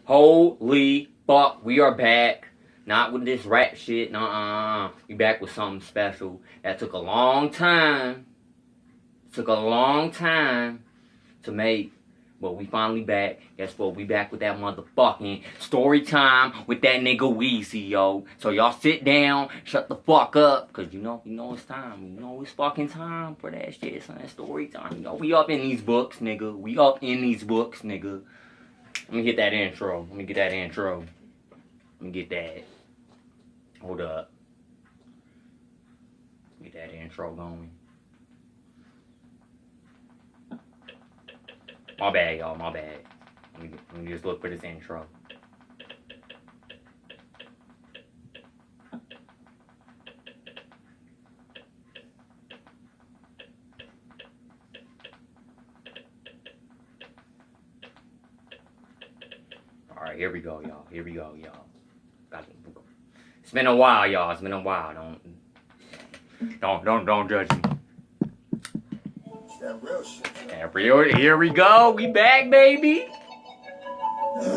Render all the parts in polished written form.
Holy fuck, we are back. Not with this rap shit, nuh-uh. We back with something special. That took a long time. Took a long time to make. But we finally back. Guess what? We back with that motherfucking story time with that nigga Weazy, yo. So y'all sit down, shut the fuck up, cause you know it's time. You know it's fucking time for that shit, son. Story time. You know, we up in these books, nigga. We up in these books, nigga. Let me get that intro. Let me get that intro. Let me get that. Hold up. Get that intro going. My bad, y'all. My bad. Let me just look for this intro. Alright, here we go, y'all. Here we go, y'all. It's been a while, y'all. It's been a while. Don't judge me. That real shit. That real, here we go. We back, baby. Come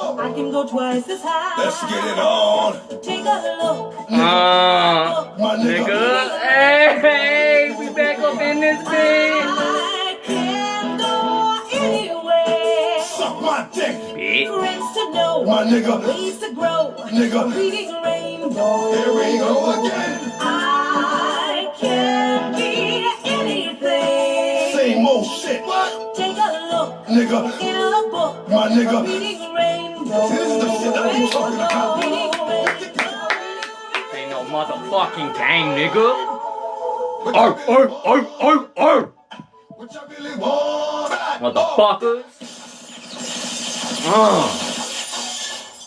on. I can go twice as high. Let's get it on. Take a look. My Nigga. Hey, we back up in this bitch. I can go anywhere. Suck my dick. Bitch. Friends to know. My nigga. Ways to grow. Nigga. Reading rainbow. Here we go again. I can be anything. Same old shit. What? Take a look. Nigga. In a book. My nigga. Reading rainbow. This is the shit I be talking about. Reading rainbow. Ain't no motherfucking gang, nigga. What you really want? Motherfuckers.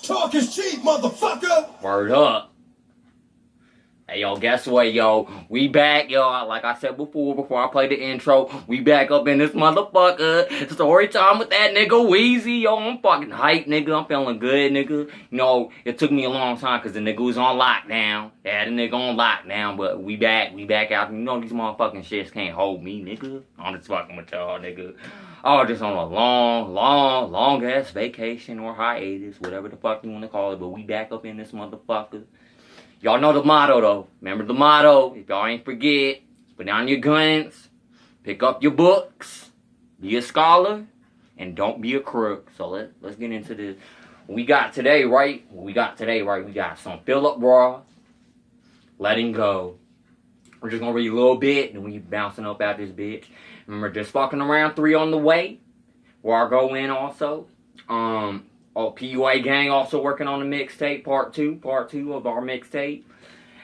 Talk is cheap, motherfucker. Word up. Hey, yo, guess what, yo? We back, yo. Like I said before I played the intro, we back up in this motherfucker. Story time with that nigga Weazy, yo. I'm fucking hyped, nigga. I'm feeling good, nigga. You know, it took me a long time because the nigga was on lockdown. They had a nigga on lockdown, but we back out. You know, these motherfucking shits can't hold me, nigga. I'm just fucking with y'all, nigga. I was just on a long ass vacation or hiatus, whatever the fuck you want to call it, but we back up in this motherfucker. Y'all know the motto, though. Remember the motto. If y'all ain't forget, put down your guns, pick up your books, be a scholar, and don't be a crook. So let's get into this. What we got today, right? We got some Philip Roth, Letting Go. We're just going to read a little bit, and we bouncing up out this bitch. Remember, just fucking around 3 on the way, where I go in also. PUA Gang also working on the mixtape, part two of our mixtape.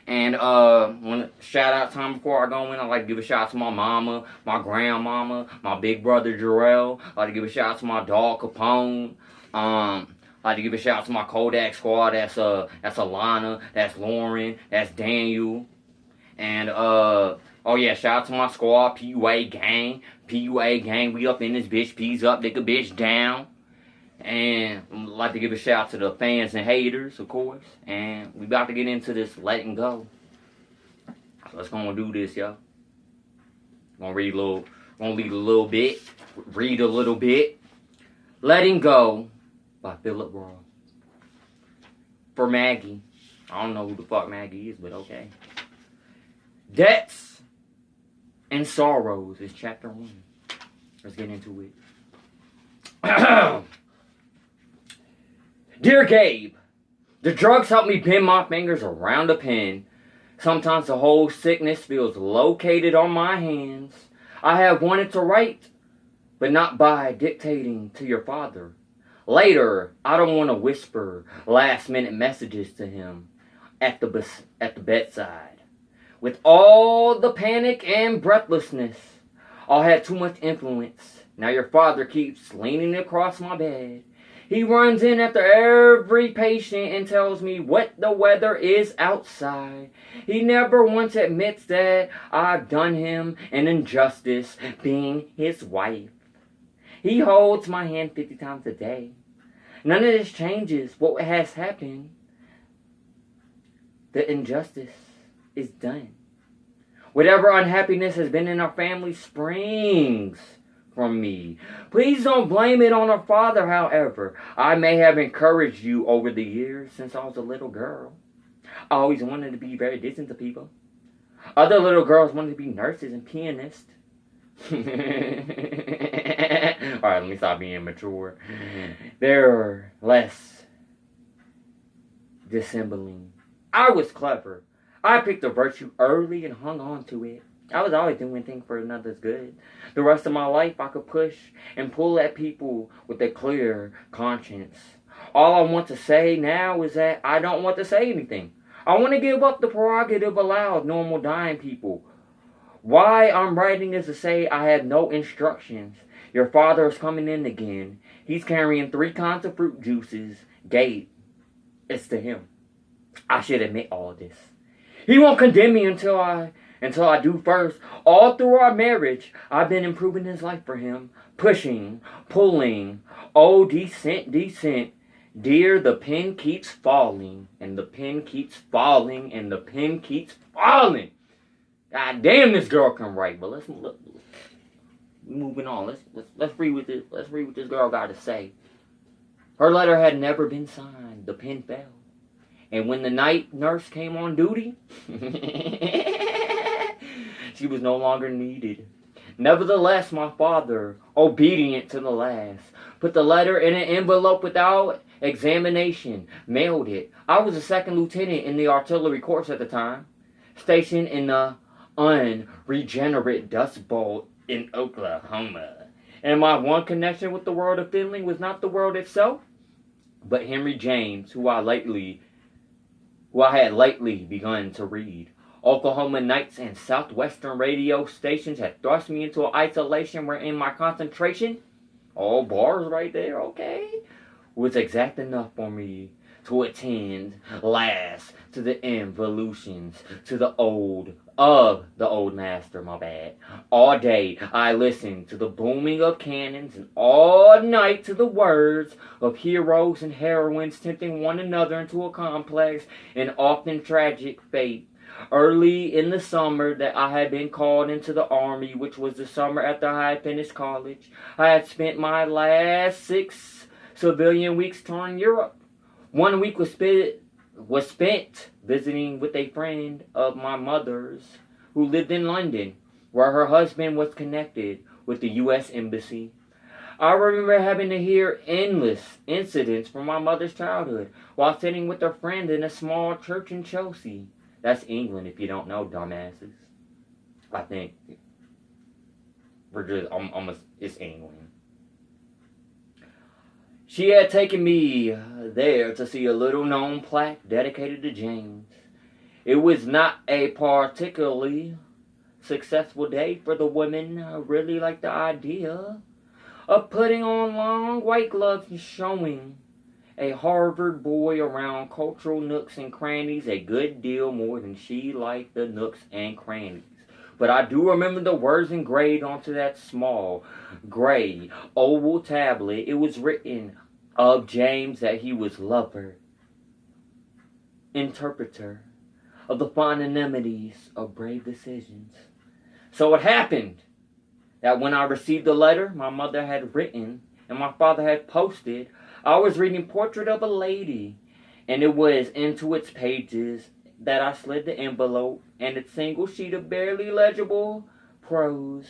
And one shout out time before I go in, I'd like to give a shout out to my mama, my grandmama, my big brother Jarrell. I'd like to give a shout out to my dog Capone. I'd like to give a shout out to my Kodak squad. That's Alana, that's Lauren, that's Daniel. And oh yeah, shout out to my squad, PUA Gang, we up in this bitch, P's up, nigga bitch down. And I'd like to give a shout out to the fans and haters, of course. And we about to get into this Letting Go. So let's go and do this, y'all. Gonna read a little bit. Letting Go by Philip Roth. For Maggie. I don't know who the fuck Maggie is, but okay. Debts and Sorrows is chapter 1. Let's get into it. Dear Gabe, the drugs help me pin my fingers around a pen. Sometimes the whole sickness feels located on my hands. I have wanted to write, but not by dictating to your father. Later, I don't want to whisper last-minute messages to him at the bedside. With all the panic and breathlessness, I'll have too much influence. Now your father keeps leaning across my bed. He runs in after every patient and tells me what the weather is outside. He never once admits that I've done him an injustice being his wife. He holds my hand 50 times a day. None of this changes what has happened. The injustice is done. Whatever unhappiness has been in our family springs from me. Please don't blame it on her father, however. I may have encouraged you over the years since I was a little girl. I always wanted to be very distant to people. Other little girls wanted to be nurses and pianists. Alright, let me stop being mature. They're less dissembling. I was clever. I picked a virtue early and hung on to it. I was always doing things for another's good. The rest of my life I could push and pull at people with a clear conscience. All I want to say now is that I don't want to say anything. I want to give up the prerogative allowed normal dying people. Why I'm writing is to say I have no instructions. Your father is coming in again. He's carrying 3 kinds of fruit juices. Gate. It's to him. I should admit all this. He won't condemn me until I do first. All through our marriage, I've been improving his life for him. Pushing, pulling. Oh, descent. Dear, the pen keeps falling, and the pen keeps falling, and the pen keeps falling. God damn, this girl can write. But let's look. Moving on. Let's read what this. Let's read what this girl got to say. Her letter had never been signed. The pen fell, and when the night nurse came on duty, she was no longer needed. Nevertheless, my father, obedient to the last, put the letter in an envelope without examination, mailed it. I was a second lieutenant in the artillery corps at the time, stationed in the unregenerate Dust Bowl in Oklahoma. And my one connection with the world of fiddling was not the world itself, but Henry James, who I had lately begun to read. Oklahoma Nights and Southwestern radio stations had thrust me into isolation wherein my concentration, all bars right there, okay, was exact enough for me to attend last to the involutions of the old master, my bad. All day I listened to the booming of cannons, and all night to the words of heroes and heroines tempting one another into a complex and often tragic fate. Early in the summer that I had been called into the army, which was the summer after I had finished college, I had spent my last 6 civilian weeks touring Europe. 1 week was spent visiting with a friend of my mother's who lived in London, where her husband was connected with the U.S. Embassy. I remember having to hear endless incidents from my mother's childhood while sitting with a friend in a small church in Chelsea. That's England, if you don't know, dumbasses. I think. It's England. She had taken me there to see a little-known plaque dedicated to James. It was not a particularly successful day for the women. I really liked the idea of putting on long white gloves and showing a Harvard boy around cultural nooks and crannies a good deal more than she liked the nooks and crannies. But I do remember the words engraved onto that small, gray, oval tablet. It was written of James that he was lover, interpreter of the fond anemones of brave decisions. So it happened that when I received the letter my mother had written and my father had posted, I was reading Portrait of a Lady, and it was into its pages that I slid the envelope and its single sheet of barely legible prose.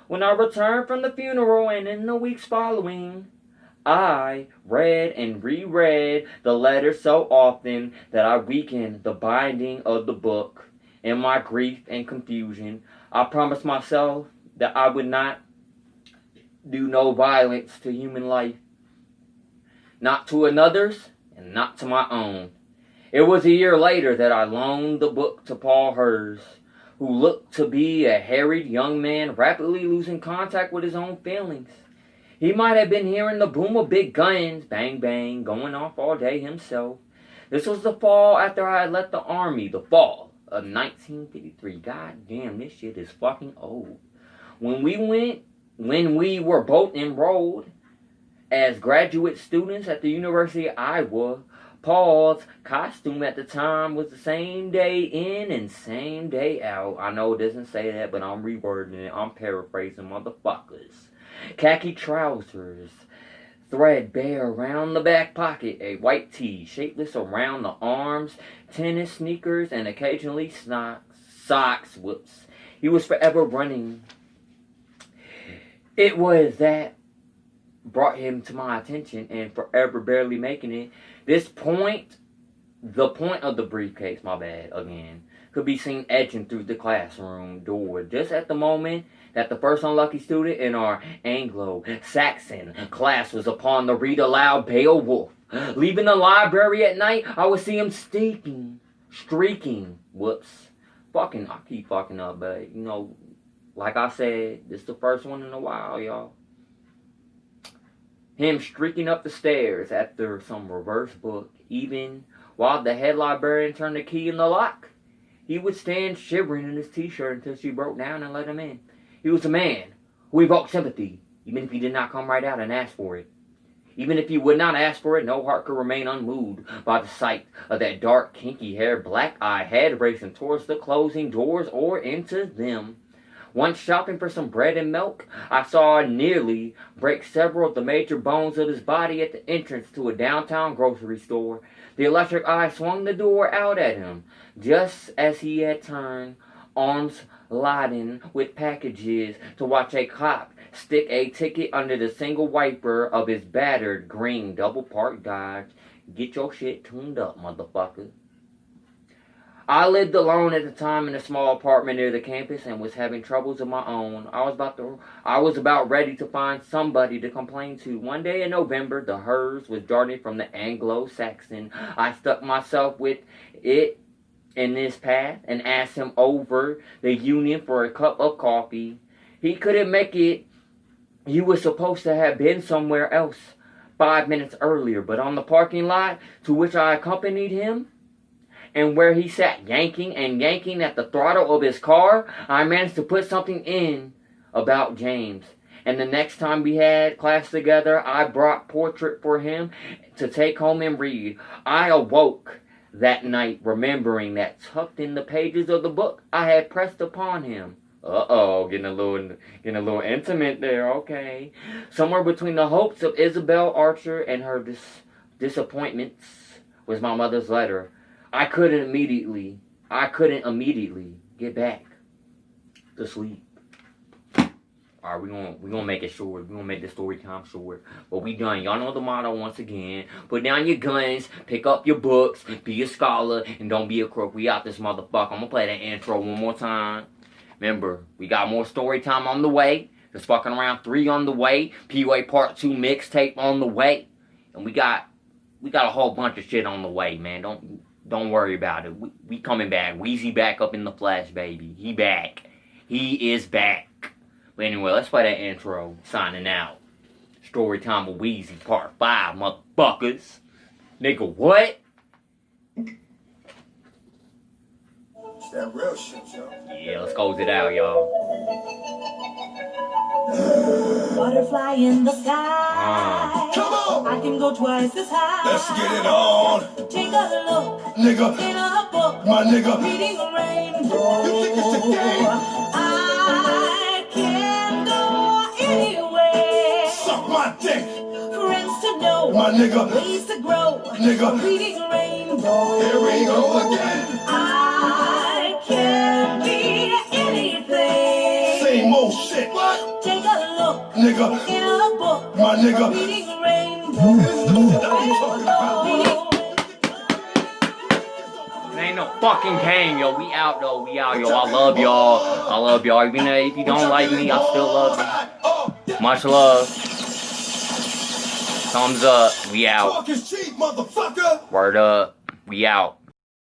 When I returned from the funeral and in the weeks following, I read and reread the letter so often that I weakened the binding of the book. In my grief and confusion, I promised myself that I would not do no violence to human life. Not to another's, and not to my own. It was a year later that I loaned the book to Paul Hers, who looked to be a harried young man rapidly losing contact with his own feelings. He might have been hearing the boom of big guns, bang bang, going off all day himself. This was the fall after I had left the army, the fall of 1953. God damn, this shit is fucking old. When we were both enrolled as graduate students at the University of Iowa, Paul's costume at the time was the same day in and same day out. I know it doesn't say that, but I'm rewording it. I'm paraphrasing, motherfuckers. Khaki trousers, threadbare around the back pocket, a white tee, shapeless around the arms, tennis sneakers, and occasionally socks. Whoops. He was forever running. It was that brought him to my attention, and forever barely making it. The point of the briefcase, my bad, again, could be seen edging through the door just at the moment that the first unlucky student in our Anglo-Saxon class was upon the read aloud Beowulf. Leaving the library at night, I would see him streaking. Whoops. I keep fucking up, but, you know, like I said, this is the first one in a while, y'all. Him streaking up the stairs after some reverse book, even while the head librarian turned the key in the lock. He would stand shivering in his t-shirt until she broke down and let him in. He was a man who evoked sympathy, even if he did not come right out and ask for it. Even if he would not ask for it, no heart could remain unmoved by the sight of that dark, kinky-haired, black-eyed head racing towards the closing doors or into them. Once shopping for some bread and milk, I saw nearly break several of the major bones of his body at the entrance to a downtown grocery store. The electric eye swung the door out at him, just as he had turned, arms laden with packages, to watch a cop stick a ticket under the single wiper of his battered green double-parked Dodge. Get your shit tuned up, motherfucker. I lived alone at the time in a small apartment near the campus and was having troubles of my own. I was about ready to find somebody to complain to. One day in November, the hers was darting from the Anglo-Saxon. I stuck myself with it in this path and asked him over the union for a cup of coffee. He couldn't make it. He was supposed to have been somewhere else 5 minutes earlier, but on the parking lot to which I accompanied him, and where he sat yanking at the throttle of his car, I managed to put something in about James. And the next time we had class together, I brought portrait for him to take home and read. I awoke that night remembering that tucked in the pages of the book I had pressed upon him. Getting a little intimate there, okay. Somewhere between the hopes of Isabel Archer and her disappointments was my mother's letter. I couldn't immediately get back to sleep. Alright, we're gonna make it short. We're gonna make the story time short. But we done. Y'all know the motto once again. Put down your guns, pick up your books, be a scholar, and don't be a crook. We out this motherfucker. I'm gonna play that intro one more time. Remember, we got more story time on the way. There's fucking around 3 on the way. PUA Part 2 mixtape on the way. And we got a whole bunch of shit on the way, man. Don't worry about it. We coming back. Weazy back up in the flesh, baby. He back. He is back. But anyway, let's play that intro. Signing out. Story time with Weazy, Part 5, motherfuckers. Nigga, what? It's that real shit, yo. Yeah, let's close it out, y'all. Butterfly in the sky. Come on! I can go twice as high. Let's get it on. Take a look Nigga, in a book. my nigga. Reading a rainbow. You think it's a game? I can go anywhere. Suck my dick, Friends to know. my nigga. Ways to grow. Nigga. Reading a rainbow. Here we go again. I can be anything. Same old shit. What? Take a look Nigga, in a book. my nigga. Reading a rainbow. It ain't no fucking game, yo. We out, though. We out, yo. I love y'all. Even if you don't like me, I still love you. Much love. Thumbs up. We out. Talk is cheap, motherfucker. Word up. We out.